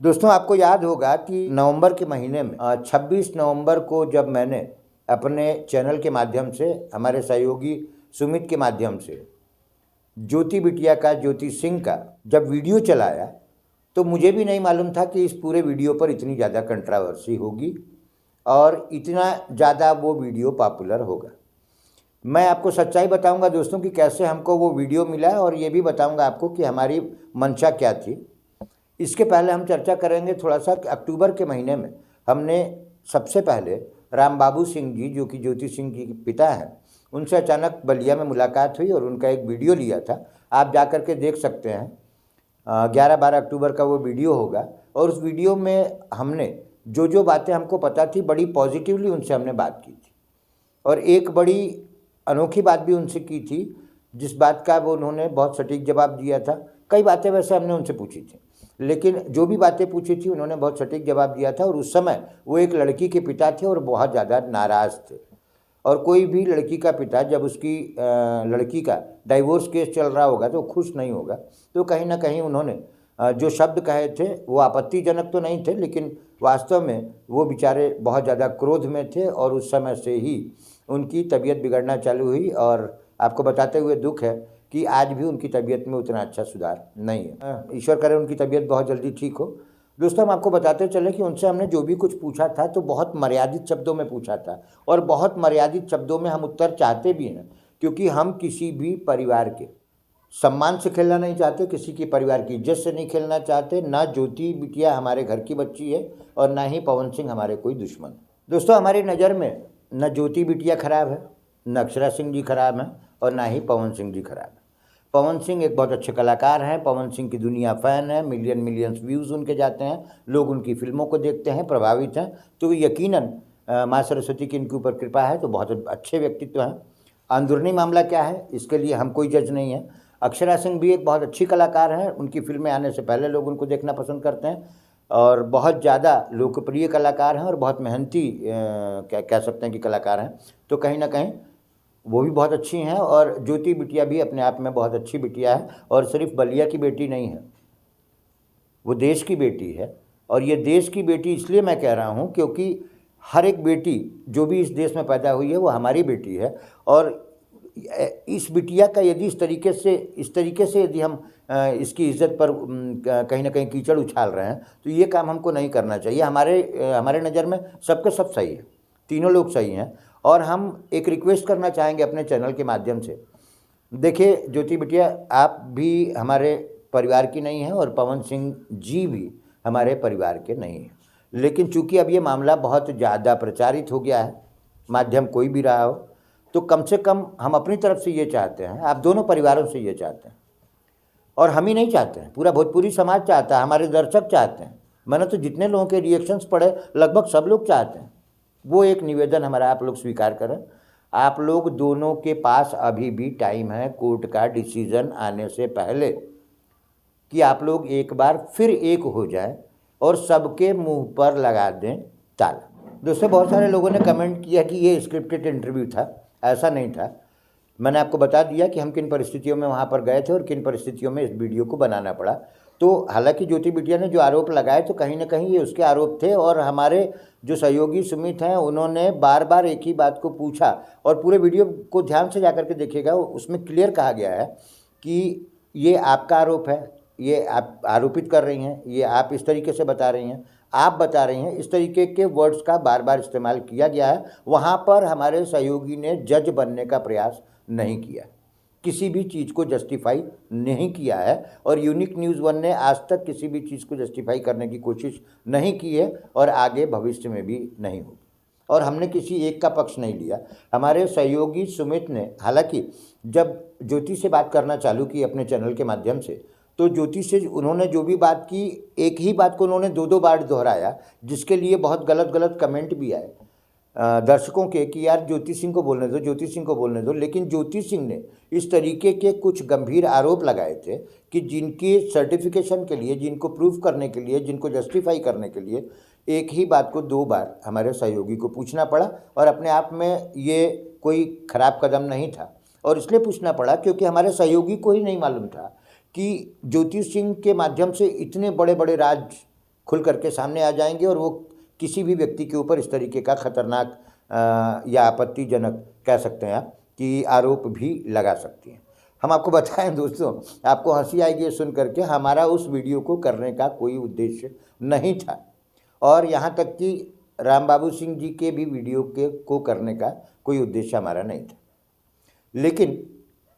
दोस्तों, आपको याद होगा कि नवंबर के महीने में 26 नवंबर को जब मैंने अपने चैनल के माध्यम से, हमारे सहयोगी सुमित के माध्यम से ज्योति बिटिया का, ज्योति सिंह का जब वीडियो चलाया, तो मुझे भी नहीं मालूम था कि इस पूरे वीडियो पर इतनी ज़्यादा कंट्रोवर्सी होगी और इतना ज़्यादा वो वीडियो पॉपुलर होगा। मैं आपको सच्चाई बताऊंगा दोस्तों कि कैसे हमको वो वीडियो मिला, और ये भी बताऊंगा आपको कि हमारी मंशा क्या थी। इसके पहले हम चर्चा करेंगे थोड़ा सा कि अक्टूबर के महीने में हमने सबसे पहले राम बाबू सिंह जी, जो कि ज्योति सिंह के पिता हैं, उनसे अचानक बलिया में मुलाकात हुई और उनका एक वीडियो लिया था। आप जा कर के देख सकते हैं, 11-12 अक्टूबर का वो वीडियो होगा। और उस वीडियो में हमने जो बातें हमको पता थी, बड़ी पॉजिटिवली उनसे हमने बात की थी, और एक बड़ी अनोखी बात भी उनसे की थी, जिस बात का वो उन्होंने बहुत सटीक जवाब दिया था। कई बातें वैसे हमने उनसे पूछी थी, लेकिन जो भी बातें पूछी थी उन्होंने बहुत सटीक जवाब दिया था। और उस समय वो एक लड़की के पिता थे और बहुत ज़्यादा नाराज़ थे। और कोई भी लड़की का पिता जब उसकी लड़की का डाइवोर्स केस चल रहा होगा तो खुश नहीं होगा। तो कहीं ना कहीं उन्होंने जो शब्द कहे थे वो आपत्तिजनक तो नहीं थे, लेकिन वास्तव में वो बेचारे बहुत ज़्यादा क्रोध में थे, और उस समय से ही उनकी तबीयत बिगड़ना चालू हुई। और आपको बताते हुए दुख है कि आज भी उनकी तबीयत में उतना अच्छा सुधार नहीं है। ईश्वर करे उनकी तबीयत बहुत जल्दी ठीक हो। दोस्तों, हम आपको बताते चले कि उनसे हमने जो भी कुछ पूछा था तो बहुत मर्यादित शब्दों में पूछा था, और बहुत मर्यादित शब्दों में हम उत्तर चाहते भी हैं, क्योंकि हम किसी भी परिवार के सम्मान से खेलना नहीं चाहते, किसी की परिवार की इज्जत से नहीं खेलना चाहते। ना ज्योति बिटिया हमारे घर की बच्ची है और ना ही पवन सिंह हमारे कोई दुश्मन। दोस्तों, हमारी नज़र में न ज्योति बिटिया खराब है, न अक्षरा सिंह जी खराब हैं, और ना ही पवन सिंह जी खराब है। पवन सिंह एक बहुत अच्छे कलाकार हैं। पवन सिंह की दुनिया फ़ैन है, मिलियंस व्यूज़ उनके जाते हैं, लोग उनकी फिल्मों को देखते हैं, प्रभावित हैं। तो यकीनन माँ सरस्वती की इनके ऊपर कृपा है, तो बहुत अच्छे व्यक्तित्व हैं। अंदरूनी मामला क्या है इसके लिए हम कोई जज नहीं है। अक्षरा सिंह भी एक बहुत अच्छी कलाकार हैं। उनकी फिल्में आने से पहले लोग उनको देखना पसंद करते हैं, और बहुत ज़्यादा लोकप्रिय कलाकार हैं, और बहुत मेहनती क्या कह सकते हैं कि कलाकार हैं। तो कहीं ना कहीं वो भी बहुत अच्छी हैं, और ज्योति बिटिया भी अपने आप में बहुत अच्छी बिटिया है, और सिर्फ बलिया की बेटी नहीं है, वो देश की बेटी है। और ये देश की बेटी इसलिए मैं कह रहा हूँ क्योंकि हर एक बेटी जो भी इस देश में पैदा हुई है वो हमारी बेटी है। और इस बिटिया का यदि इस तरीके से यदि हम इसकी इज्जत पर कहीं ना कहीं कीचड़ उछाल रहे हैं, तो ये काम हमको नहीं करना चाहिए। हमारे नज़र में सबके सब सही है, तीनों लोग सही हैं। और हम एक रिक्वेस्ट करना चाहेंगे अपने चैनल के माध्यम से। देखिए ज्योति बिटिया, आप भी हमारे परिवार की नहीं हैं, और पवन सिंह जी भी हमारे परिवार के नहीं हैं, लेकिन चूंकि अब ये मामला बहुत ज़्यादा प्रचारित हो गया है, माध्यम कोई भी रहा हो, तो कम से कम हम अपनी तरफ से ये चाहते हैं, आप दोनों परिवारों से ये चाहते हैं, और हम ही नहीं चाहते हैं, पूरा भोजपुरी समाज चाहता है, हमारे दर्शक चाहते हैं। मैंने तो जितने लोगों के रिएक्शंस पढ़े, लगभग सब लोग चाहते हैं। वो एक निवेदन हमारा आप लोग स्वीकार करें। आप लोग दोनों के पास अभी भी टाइम है कोर्ट का डिसीजन आने से पहले, कि आप लोग एक बार फिर एक हो जाएं और सबके मुंह पर लगा दें ताला। दोस्तों, बहुत सारे लोगों ने कमेंट किया कि ये स्क्रिप्टेड इंटरव्यू था। ऐसा नहीं था। मैंने आपको बता दिया कि हम किन परिस्थितियों में वहाँ पर गए थे और किन परिस्थितियों में इस वीडियो को बनाना पड़ा। तो हालांकि ज्योति बिटिया ने जो आरोप लगाए, तो कहीं ना कहीं ये उसके आरोप थे, और हमारे जो सहयोगी सुमित हैं उन्होंने बार बार एक ही बात को पूछा। और पूरे वीडियो को ध्यान से जाकर के देखिएगा, उसमें क्लियर कहा गया है कि ये आपका आरोप है, ये आप आरोपित कर रही हैं, ये आप इस तरीके से बता रही हैं, आप बता रही हैं, इस तरीके के वर्ड्स का बार बार इस्तेमाल किया गया है। वहाँ पर हमारे सहयोगी ने जज बनने का प्रयास नहीं किया, किसी भी चीज़ को जस्टिफाई नहीं किया है, और यूनिक न्यूज़ 1 ने आज तक किसी भी चीज़ को जस्टिफाई करने की कोशिश नहीं की है, और आगे भविष्य में भी नहीं होगी। और हमने किसी एक का पक्ष नहीं लिया। हमारे सहयोगी सुमित ने, हालांकि जब ज्योति से बात करना चालू की अपने चैनल के माध्यम से, तो ज्योति से उन्होंने जो भी बात की, एक ही बात को उन्होंने दो बार दोहराया, जिसके लिए बहुत गलत कमेंट भी आए दर्शकों के कि यार ज्योति सिंह को बोलने दो, ज्योति सिंह को बोलने दो। लेकिन ज्योति सिंह ने इस तरीके के कुछ गंभीर आरोप लगाए थे कि जिनकी सर्टिफिकेशन के लिए, जिनको प्रूफ करने के लिए, जिनको जस्टिफाई करने के लिए एक ही बात को 2 बार हमारे सहयोगी को पूछना पड़ा। और अपने आप में ये कोई खराब कदम नहीं था, और इसलिए पूछना पड़ा क्योंकि हमारे सहयोगी को ही नहीं मालूम था कि ज्योति सिंह के माध्यम से इतने बड़े बड़े राज खुल करके सामने आ जाएंगे और वो किसी भी व्यक्ति के ऊपर इस तरीके का खतरनाक या आपत्तिजनक कह सकते हैं आप कि आरोप भी लगा सकती हैं। हम आपको बताएं दोस्तों, आपको हंसी आएगी ये सुन करके, हमारा उस वीडियो को करने का कोई उद्देश्य नहीं था और यहाँ तक कि राम बाबू सिंह जी के भी वीडियो को करने का कोई उद्देश्य हमारा नहीं था। लेकिन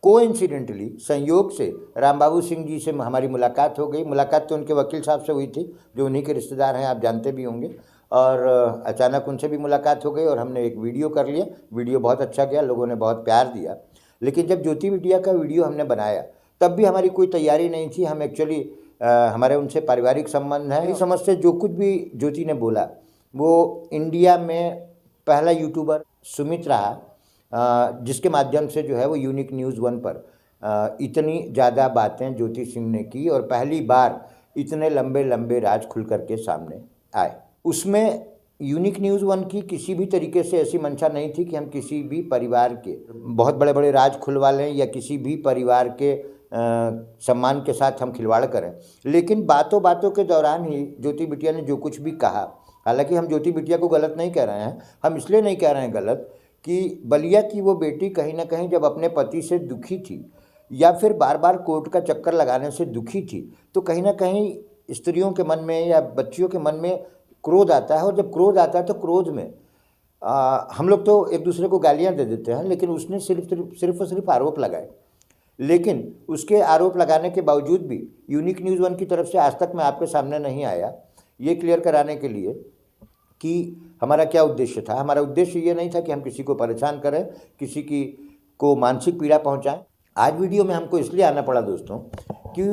कोइंसिडेंटली संयोग से राम बाबू सिंह जी से हमारी मुलाकात हो गई। मुलाकात तो उनके वकील साहब से हुई थी जो उन्हीं के रिश्तेदार हैं, आप जानते भी होंगे, और अचानक उनसे भी मुलाकात हो गई और हमने एक वीडियो कर लिया। वीडियो बहुत अच्छा गया, लोगों ने बहुत प्यार दिया। लेकिन जब ज्योति बिटिया का वीडियो हमने बनाया तब भी हमारी कोई तैयारी नहीं थी। हम एक्चुअली हमारे उनसे पारिवारिक संबंध है, इस समझ से जो कुछ भी ज्योति ने बोला वो इंडिया में पहला यूट्यूबर सुमित रहा जिसके माध्यम से जो है वो यूनिक न्यूज़ 1 पर इतनी ज़्यादा बातें ज्योति सिंह ने की और पहली बार इतने लंबे लंबे राज खुल करके सामने आए। उसमें यूनिक न्यूज़ 1 की किसी भी तरीके से ऐसी मंशा नहीं थी कि हम किसी भी परिवार के बहुत बड़े बड़े राज खुलवा लें या किसी भी परिवार के सम्मान के साथ हम खिलवाड़ करें। लेकिन बातों बातों के दौरान ही ज्योति बिटिया ने जो कुछ भी कहा, हालांकि हम ज्योति बिटिया को गलत नहीं कह रहे हैं, हम इसलिए नहीं कह रहे हैं गलत कि बलिया की वो बेटी कहीं ना कहीं जब अपने पति से दुखी थी या फिर बार बार कोर्ट का चक्कर लगाने से दुखी थी तो कहीं ना कहीं स्त्रियों के मन में या बच्चियों के मन में क्रोध आता है और जब क्रोध आता है तो क्रोध में हम लोग तो एक दूसरे को गालियां दे देते हैं, लेकिन उसने सिर्फ और सिर्फ आरोप लगाए। लेकिन उसके आरोप लगाने के बावजूद भी यूनिक न्यूज़ 1 की तरफ से आज तक मैं आपके सामने नहीं आया ये क्लियर कराने के लिए कि हमारा क्या उद्देश्य था। हमारा उद्देश्य ये नहीं था कि हम किसी को परेशान करें, किसी की को मानसिक पीड़ा पहुंचाएं। आज वीडियो में हमको इसलिए आना पड़ा दोस्तों कि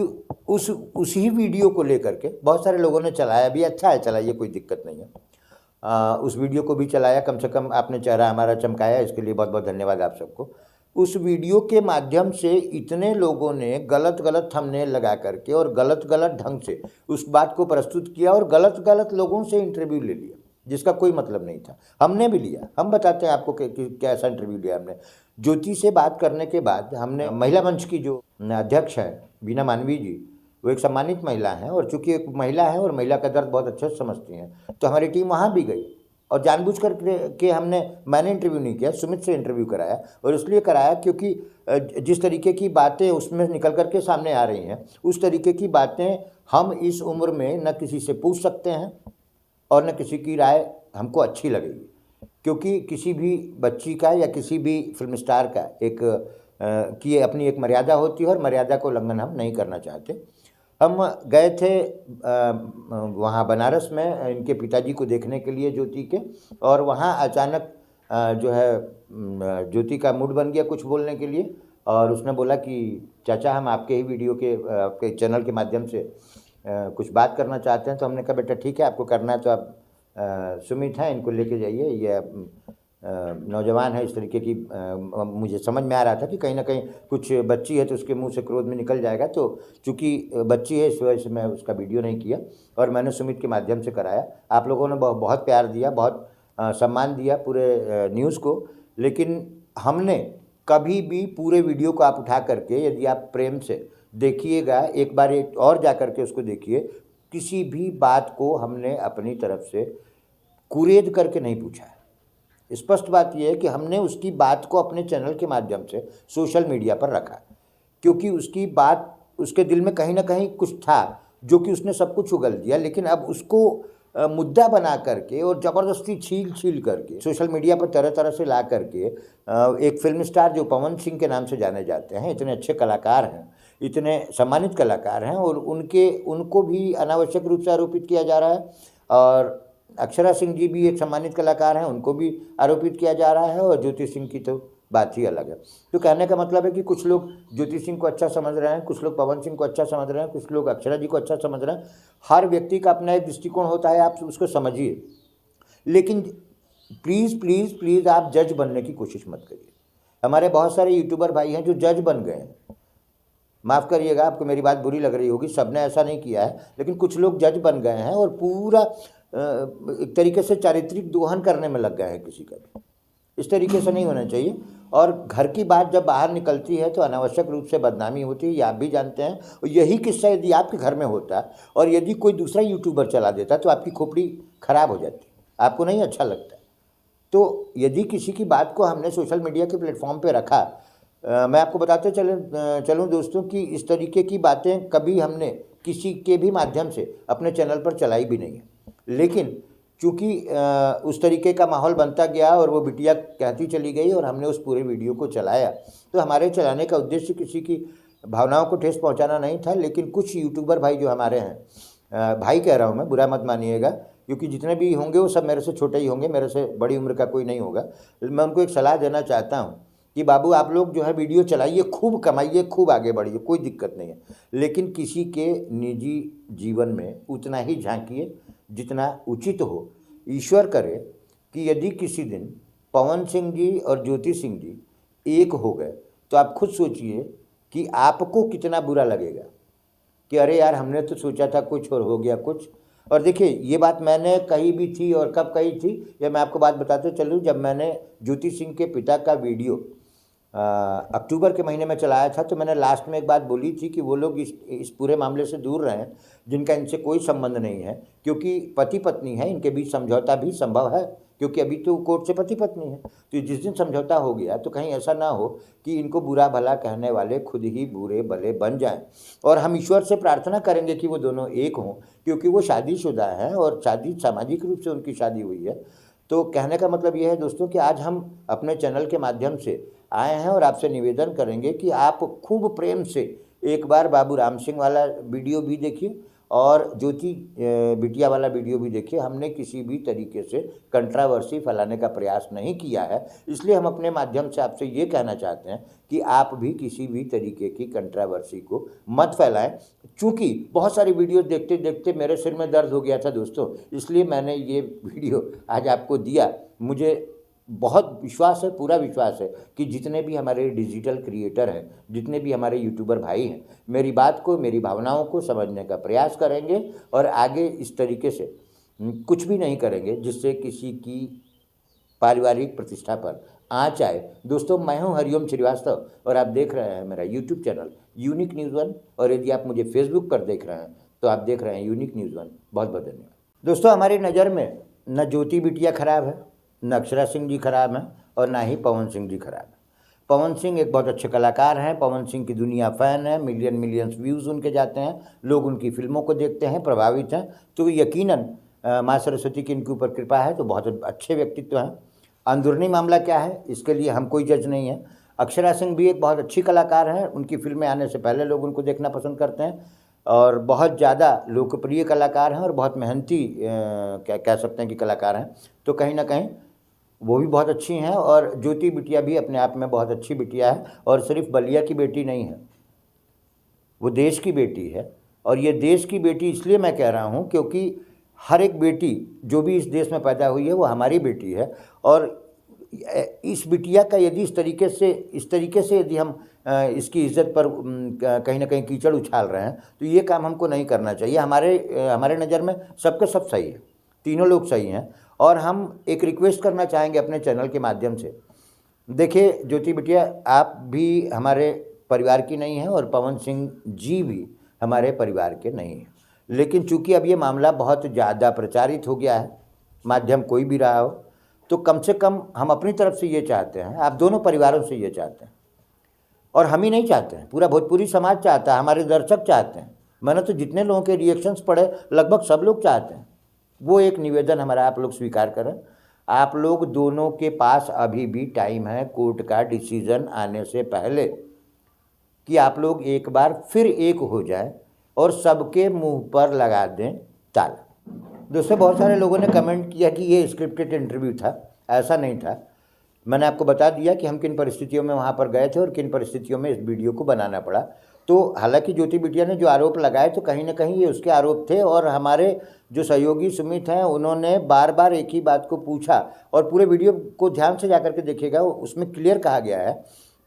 उसी वीडियो को लेकर के बहुत सारे लोगों ने चलाया भी, अच्छा है चलाइए, कोई दिक्कत नहीं है। उस वीडियो को भी चलाया, कम से कम आपने चेहरा हमारा चमकाया, इसके लिए बहुत बहुत धन्यवाद आप सबको। उस वीडियो के माध्यम से इतने लोगों ने गलत गलत थंबनेल लगा करके और गलत गलत ढंग से उस बात को प्रस्तुत किया और गलत गलत लोगों से इंटरव्यू ले लिया जिसका कोई मतलब नहीं था। हमने भी लिया, हम बताते हैं आपको कि कैसा इंटरव्यू लिया हमने। ज्योति से बात करने के बाद हमने महिला मंच की जो अध्यक्ष है बीना मानवी जी, वो एक सम्मानित महिला हैं और चूंकि एक महिला है और महिला का दर्द बहुत अच्छे से समझती हैं, तो हमारी टीम वहाँ भी गई और जानबूझ कर के मैंने इंटरव्यू नहीं किया, सुमित से इंटरव्यू कराया। और इसलिए कराया क्योंकि जिस तरीके की बातें उसमें निकल कर के सामने आ रही हैं उस तरीके की बातें हम इस उम्र में न किसी से पूछ सकते हैं और न किसी की राय हमको अच्छी लगेगी, क्योंकि किसी भी बच्ची का या किसी भी फिल्म स्टार का एक की अपनी एक मर्यादा होती है और मर्यादा को उल्लंघन हम नहीं करना चाहते। हम गए थे वहाँ बनारस में इनके पिताजी को देखने के लिए ज्योति के, और वहाँ अचानक जो है ज्योति का मूड बन गया कुछ बोलने के लिए और उसने बोला कि चाचा हम आपके ही वीडियो के आपके चैनल के माध्यम से कुछ बात करना चाहते हैं। तो हमने कहा बेटा ठीक है, आपको करना है तो आप सुमित हैं, इनको लेके जाइए, ये नौजवान है इस तरीके की। मुझे समझ में आ रहा था कि कहीं ना कहीं कुछ बच्ची है तो उसके मुंह से क्रोध में निकल जाएगा, तो चूँकि बच्ची है इस वजह से मैं उसका वीडियो नहीं किया और मैंने सुमित के माध्यम से कराया। आप लोगों ने बहुत प्यार दिया, बहुत सम्मान दिया पूरे न्यूज़ को। लेकिन हमने कभी भी पूरे वीडियो को आप उठा करके यदि आप प्रेम से देखिएगा, एक बार एक और जा कर के उसको देखिए, किसी भी बात को हमने अपनी तरफ से कुरेद करके नहीं पूछा है। स्पष्ट बात यह है कि हमने उसकी बात को अपने चैनल के माध्यम से सोशल मीडिया पर रखा क्योंकि उसकी बात उसके दिल में कहीं ना कहीं कुछ था जो कि उसने सब कुछ उगल दिया। लेकिन अब उसको मुद्दा बना करके और ज़बरदस्ती छील करके सोशल मीडिया पर तरह तरह से ला करके एक फिल्म स्टार जो पवन सिंह के नाम से जाने जाते हैं, इतने अच्छे कलाकार हैं, इतने सम्मानित कलाकार हैं, और उनको भी अनावश्यक रूप से आरोपित किया जा रहा है। और अक्षरा सिंह जी भी एक सम्मानित कलाकार हैं, उनको भी आरोपित किया जा रहा है, और ज्योति सिंह की तो बात ही अलग है। तो कहने का मतलब है कि कुछ लोग ज्योति सिंह को अच्छा समझ रहे हैं, कुछ लोग पवन सिंह को अच्छा समझ रहे हैं, कुछ लोग अक्षरा जी को अच्छा समझ रहे हैं। हर व्यक्ति का अपना एक दृष्टिकोण होता है, आप उसको समझिए, लेकिन प्लीज़ प्लीज़ प्लीज़ आप जज बनने की कोशिश मत करिए। हमारे बहुत सारे यूट्यूबर भाई हैं जो जज बन गए हैं, माफ़ करिएगा आपको मेरी बात बुरी लग रही होगी, सबने ऐसा नहीं किया है, लेकिन कुछ लोग जज बन गए हैं और पूरा एक तरीके से चारित्रिक दोहन करने में लग गए हैं किसी का भी। इस तरीके से नहीं होना चाहिए। और घर की बात जब बाहर निकलती है तो अनावश्यक रूप से बदनामी होती है, ये आप भी जानते हैं। और यही किस्सा यदि आपके घर में होता और यदि कोई दूसरा यूट्यूबर चला देता तो आपकी खोपड़ी खराब हो जाती, आपको नहीं अच्छा लगता। तो यदि किसी की बात को हमने सोशल मीडिया के प्लेटफॉर्म पे रखा, मैं आपको बताते चलूँ दोस्तों कि इस तरीके की बातें कभी हमने किसी के भी माध्यम से अपने चैनल पर चलाई भी नहीं है। लेकिन चूँकि उस तरीके का माहौल बनता गया और वो बिटिया कहती चली गई और हमने उस पूरे वीडियो को चलाया, तो हमारे चलाने का उद्देश्य किसी की भावनाओं को ठेस पहुंचाना नहीं था। लेकिन कुछ यूट्यूबर भाई जो हमारे हैं, भाई कह रहा हूं मैं, बुरा मत मानिएगा, क्योंकि जितने भी होंगे वो सब मेरे से छोटे ही होंगे, मेरे से बड़ी उम्र का कोई नहीं होगा। मैं उनको एक सलाह देना चाहता हूँ कि बाबू आप लोग जो है वीडियो चलाइए, खूब कमाइए, खूब आगे बढ़िए, कोई दिक्कत नहीं है। लेकिन किसी के निजी जीवन में उतना ही झांकिए जितना उचित हो। ईश्वर करे कि यदि किसी दिन पवन सिंह जी और ज्योति सिंह जी एक हो गए तो आप खुद सोचिए कि आपको कितना बुरा लगेगा कि अरे यार हमने तो सोचा था कुछ और हो गया कुछ। और देखिए ये बात मैंने कही भी थी, और कब कही थी ये मैं आपको बात बताते चलूँ। जब मैंने ज्योति सिंह के पिता का वीडियो अक्टूबर के महीने में चलाया था, तो मैंने लास्ट में एक बात बोली थी कि वो लोग इस पूरे मामले से दूर रहें जिनका इनसे कोई संबंध नहीं है, क्योंकि पति पत्नी है, इनके बीच समझौता भी संभव है, क्योंकि अभी तो कोर्ट से पति पत्नी है। तो जिस दिन समझौता हो गया तो कहीं ऐसा ना हो कि इनको बुरा भला कहने वाले खुद ही बुरे भले बन जाएं। और हम ईश्वर से प्रार्थना करेंगे कि वो दोनों एक हों, क्योंकि वो शादीशुदा हैं और शादी सामाजिक रूप से उनकी शादी हुई है। तो कहने का मतलब ये है दोस्तों कि आज हम अपने चैनल के माध्यम से आए हैं और आपसे निवेदन करेंगे कि आप खूब प्रेम से एक बार बाबू राम सिंह वाला वीडियो भी देखिए और ज्योति बिटिया वाला वीडियो भी देखिए। हमने किसी भी तरीके से कंट्रावर्सी फैलाने का प्रयास नहीं किया है, इसलिए हम अपने माध्यम से आपसे ये कहना चाहते हैं कि आप भी किसी भी तरीके की कंट्रावर्सी को मत फैलाएं। चूँकि बहुत सारी वीडियो देखते देखते मेरे सिर में दर्द हो गया था दोस्तों, इसलिए मैंने ये वीडियो आज आपको दिया। मुझे बहुत विश्वास है, पूरा विश्वास है कि जितने भी हमारे डिजिटल क्रिएटर हैं, जितने भी हमारे यूट्यूबर भाई हैं, मेरी बात को, मेरी भावनाओं को समझने का प्रयास करेंगे और आगे इस तरीके से कुछ भी नहीं करेंगे जिससे किसी की पारिवारिक प्रतिष्ठा पर आँच आए। दोस्तों मैं हूं हरिओम श्रीवास्तव और आप देख रहे हैं मेरा YouTube channel unique news one, और यदि आप मुझे फेसबुक पर देख रहे हैं तो आप देख रहे हैं यूनिक न्यूज़ वन। बहुत बहुत धन्यवाद दोस्तों। हमारी नज़र में न ज्योति बिटिया खराब है, न अक्षरा सिंह जी खराब हैं, और ना ही पवन सिंह जी खराब हैं। पवन सिंह एक बहुत अच्छे कलाकार हैं, पवन सिंह की दुनिया फ़ैन है, मिलियंस व्यूज़ उनके जाते हैं, लोग उनकी फिल्मों को देखते हैं, प्रभावित हैं। तो यकीनन माँ सरस्वती की इनके ऊपर कृपा है, तो बहुत अच्छे व्यक्तित्व हैं। अंदरूनी मामला क्या है इसके लिए हम कोई जज नहीं है। अक्षरा सिंह भी एक बहुत अच्छी कलाकार हैं, उनकी फिल्में आने से पहले लोग उनको देखना पसंद करते हैं और बहुत ज़्यादा लोकप्रिय कलाकार हैं और बहुत मेहनती क्या कह सकते हैं कि कलाकार हैं। तो कहीं ना कहीं वो भी बहुत अच्छी हैं, और ज्योति बिटिया भी अपने आप में बहुत अच्छी बिटिया है, और सिर्फ बलिया की बेटी नहीं है, वो देश की बेटी है। और ये देश की बेटी इसलिए मैं कह रहा हूँ क्योंकि हर एक बेटी जो भी इस देश में पैदा हुई है वो हमारी बेटी है। और इस बिटिया का यदि इस तरीके से यदि हम इसकी इज्जत पर कहीं ना कहीं कीचड़ उछाल रहे हैं तो ये काम हमको नहीं करना चाहिए। हमारे नज़र में सबके सब सही है, तीनों लोग सही हैं। और हम एक रिक्वेस्ट करना चाहेंगे अपने चैनल के माध्यम से, देखिए ज्योति बिटिया आप भी हमारे परिवार की नहीं हैं और पवन सिंह जी भी हमारे परिवार के नहीं हैं, लेकिन चूंकि अब ये मामला बहुत ज़्यादा प्रचारित हो गया है, माध्यम कोई भी रहा हो, तो कम से कम हम अपनी तरफ से ये चाहते हैं, आप दोनों परिवारों से ये चाहते हैं, और हम ही नहीं चाहते हैं, पूरा भोजपुरी समाज चाहता है, हमारे दर्शक चाहते हैं। मैंने तो जितने लोगों के रिएक्शंस पढ़े लगभग सब लोग चाहते हैं। वो एक निवेदन हमारा आप लोग स्वीकार करें। आप लोग दोनों के पास अभी भी टाइम है कोर्ट का डिसीजन आने से पहले कि आप लोग एक बार फिर एक हो जाएं और सबके मुंह पर लगा दें ताला। दोस्तों बहुत सारे लोगों ने कमेंट किया कि ये स्क्रिप्टेड इंटरव्यू था, ऐसा नहीं था। मैंने आपको बता दिया कि हम किन परिस्थितियों में वहाँ पर गए थे और किन परिस्थितियों में इस वीडियो को बनाना पड़ा। तो हालांकि ज्योति बिटिया ने जो आरोप लगाए तो कहीं ना कहीं ये उसके आरोप थे, और हमारे जो सहयोगी सुमित हैं उन्होंने बार बार एक ही बात को पूछा, और पूरे वीडियो को ध्यान से जाकर के देखिएगा, उसमें क्लियर कहा गया है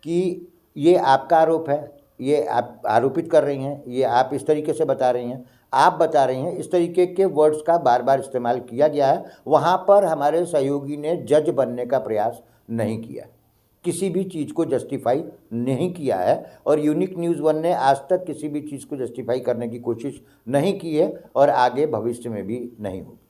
कि ये आपका आरोप है, ये आप आरोपित कर रही हैं, ये आप इस तरीके से बता रही हैं, आप बता रही हैं, इस तरीके के वर्ड्स का बार बार इस्तेमाल किया गया है। वहाँ पर हमारे सहयोगी ने जज बनने का प्रयास नहीं किया, किसी भी चीज़ को जस्टिफाई नहीं किया है। और यूनिक न्यूज़ वन ने आज तक किसी भी चीज़ को जस्टिफाई करने की कोशिश नहीं की है और आगे भविष्य में भी नहीं होगी।